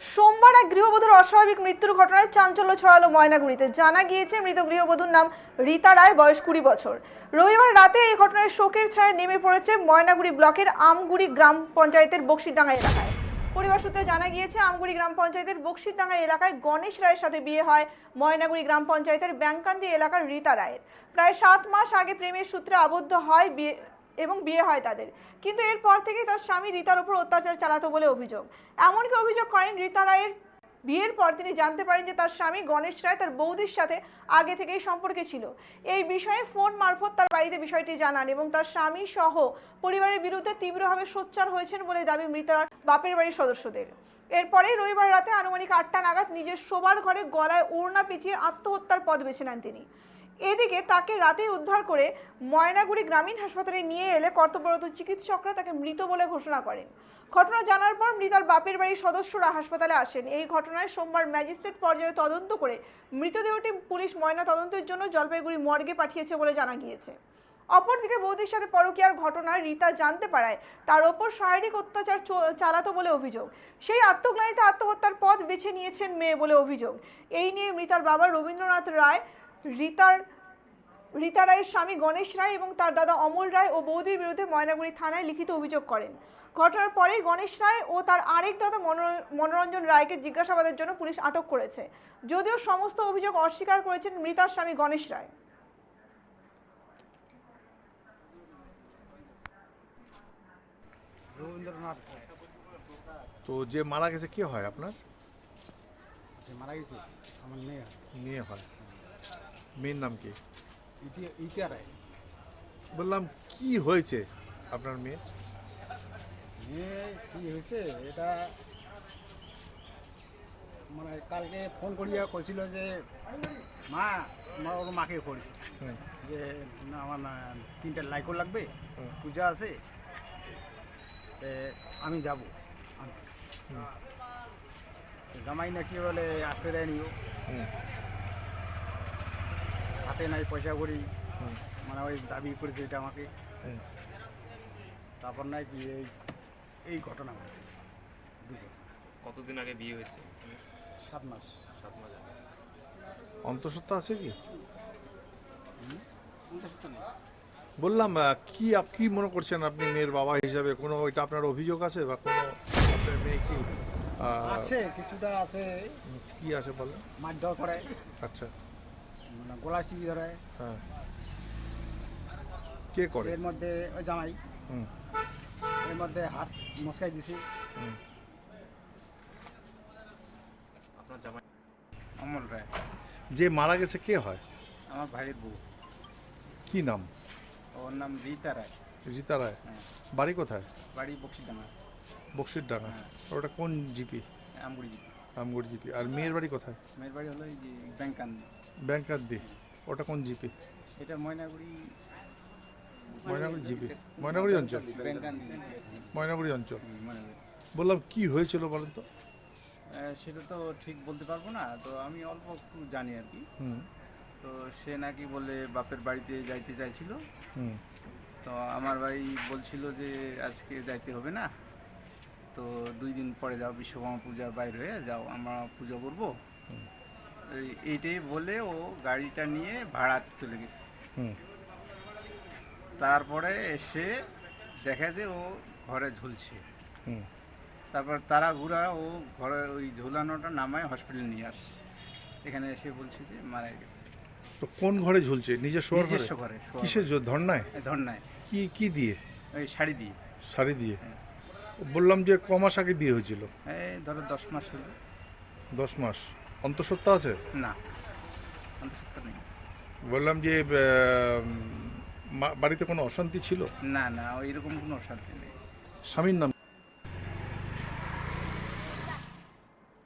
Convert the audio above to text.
সোমবার এক গৃহবধূর অস্বাভাবিক মৃত্যুর ঘটনায় চাঞ্চল্য ছড়ালো ময়নাগুড়িতে। জানা গিয়েছে মৃত গৃহবধূর নাম রীতা রায়, বয়স 20 বছর। রবিবার রাতে এই ঘটনায় শোকের ছায়া নেমে পড়েছে ময়নাগুড়ি ব্লকের আমগুড়ি গ্রাম পঞ্চায়েতের বক্সিরডাঙ্গা এলাকায়। পরিবার সূত্রে জানা গিয়েছে আমগুড়ি গ্রাম পঞ্চায়েতের বক্সিরডাঙ্গা এলাকায় গণেশ রায়ের সাথে বিয়ে হয় ময়নাগুড়ি গ্রাম পঞ্চায়েতের ব্যাংকান্দি এলাকার রীতা রায়ের। প্রায় 7 মাস আগে প্রেমের সূত্রে আবদ্ধ হয় বিয়ে হয় তাদের, কিন্তু এরপর থেকেই তার স্বামী রীতার উপর অত্যাচার চালাতো বলে অভিযোগ। এমনকি অভিযোগ করেন রীতা রায়ের বিয়ের পর তিনি জানতে পারেন যে তার স্বামী গণেশ রায় তার বৌদির সাথে আগে থেকেই সম্পর্কে ছিল। এই বিষয়ে ফোন মারফত তার বাড়িতে বিষয়টি জানান এবং তার স্বামী সহ পরিবারের বিরুদ্ধে তীব্রভাবে সোচ্চার হয়েছেন বলে দাবি মৃতার বাপের বাড়ির সদস্যদের। এরপরেই রবিবার রাতে আনুমানিক 8টা নাগাদ নিজের শোবার ঘরে গলায় ওড়না পেঁচিয়ে আত্মহত্যার পথ বেছে নেন তিনি। এদিকে তাকে রাতেই উদ্ধার করে ময়নাগুড়ি গ্রামীণ হাসপাতালে নিয়ে এলে কর্তব্যরত চিকিৎসকরা তাকে মৃত বলে ঘোষণা করেন। ঘটনা জানার পর মৃতার বাপের বাড়ির সদস্যরা হাসপাতালে আসেন। এই ঘটনায় সোমবার ম্যাজিস্ট্রেট পর্যায়ে তদন্ত করে মৃতদেহটি পুলিশ ময়না তদন্তের জন্য জলপাইগুড়ি মর্গে পাঠিয়েছে বলে জানা গিয়েছে। অপরদিকে বৌদির সাথে পরকীয়ার ঘটনায় রীতা জানতে পারায় তার ওপর শারীরিক অত্যাচার চালাতো বলে অভিযোগ। সেই আত্মগ্লানিতে আত্মহত্যার পথ বেছে নিয়েছেন মেয়ে বলে অভিযোগ। এই নিয়ে মৃতার বাবা রবীন্দ্রনাথ রায়, রীতা রায়ের স্বামী গণেশ রায় এবং তার দাদা অমল রায় ও বৌদির বিরুদ্ধে ময়নাগুড়ি থানায় লিখিত অভিযোগ করেন। ঘটনার পরেই গণেশ রায় ও তার আরেক দাদা মনোরঞ্জন রায়কে জিজ্ঞাসাবাদের জন্য পুলিশ আটক করেছে, যদিও সমস্ত অভিযোগ অস্বীকার করেছেন মৃতার স্বামী গণেশ রায়। রবীন্দ্রনাথ। তো যে মারা গেছে কে হয় আপনার? যে মারা গেছে আমার মেয়ে মেয়ে হয়। মেয়ের নাম কি? ইতিয়া রায়। বললাম কি হয়েছে আপনার মেয়ে? মেয়ে কি হয়েছে এটা মানে কালকে ফোন করিয়া কইছিল যে মা, আমার ওর মাকে করেছে যে না আমার না 3টা লাইকও লাগবে, পূজা আছে, আমি যাব আনতে। জামাই নাকি বলে আসতে দেয়নি, ও হাতে নাই পয়সা করি, মানে ওই দাবি করেছে এটা আমাকে। তারপর নাই কি এই ঘটনা ঘটেছে। কতদিন আগে বিয়ে হয়েছে? 7 মাস। 7 মাস আগে। অন্তঃসত্ত্বা আছে কি? অন্তঃসত্ত্বা নেই। বললাম কি মনে করছেন আপনি মেয়ের বাবা হিসাবে? কোনো এটা আপনার অভিযোগ আছে বা কোনো আপনার মেয়ে কি আছে, কিছুটা আছে। কি আছে বলেন? মারধর করে, আচ্ছা, মানে গলার চিপি ধরে। হ্যাঁ, কে করে? এর মধ্যে ওই জামাই, এর মধ্যে হাত মস্কাই দিছে। আপনার জামাই? অমল রায়। যে মারা গেছে কে হয়? আমার ভাইয়ের বউ। কি নাম? ওর নাম রীতা রায়। রীতা রায়। হ্যাঁ। বাড়ি কোথায়? বাড়ি বক্সিডাঙ্গা। বক্সিরডাঙ্গা। ওটা কোন জিপি? আমগুড়ি। আমগুড় জিপি। আর মেয়ের বাড়ি কোথায়? মেয়ের বাড়ি হলো এই যে ব্যাংকান। ব্যাংকান্দি। ওটা কোন জিপি? এটা ময়নাগুড়ি। ময়নাগুড়ি জিপি, ময়নাগুড়ি অঞ্চল। ব্যাংকান ময়নাগুড়ি অঞ্চল। ময়নাগুড়ি। বললাম কি হয়েছিল বলেন তো? সেটা তো ঠিক বলতে পারবো না, তো আমি অল্প একটু জানি আর কি। তো সে নাকি বলে বাপের বাড়িতে যাইতে চাইছিল। তো আমার ভাই বলছিল যে আজকে যাইতে হবে না, তো 2 দিন পরে যাও, বিশ্বকর্মা পূজার বাইরে হয়ে যাও, আমরা পুজো করবো। এইটাই বলে ও গাড়িটা নিয়ে ভাড়া চলে গেছে। তারপরে এসে দেখে যে ও ঘরে ঝুলছে। তারপর তারা ঘুরা ও ঘরে ওই ঝুলানোটা নামায় হসপিটালে নিয়ে আসে। এখানে এসে বলছে যে মারা গেছে। তো কোন ঘরে ঝুলছে? নিজের শোয়ার ঘরে? নিজস্ব ঘরে। কিসের ধর্নায়? ধর্নায়। কি দিয়ে? ওই শাড়ি দিয়ে। শাড়ি দিয়ে। বললাম যে ক মাস আগে বিয়ে হয়েছিল? এই ধরো 10 মাস হলো। 10 মাস। অন্তঃসত্ত্বা আছে? না, অন্তঃসত্ত্বা নেই। বললাম যে বাড়িতে কোনো অশান্তি ছিল? না না, ওইরকম কোনো অশান্তি নেই। স্বামীর নাম?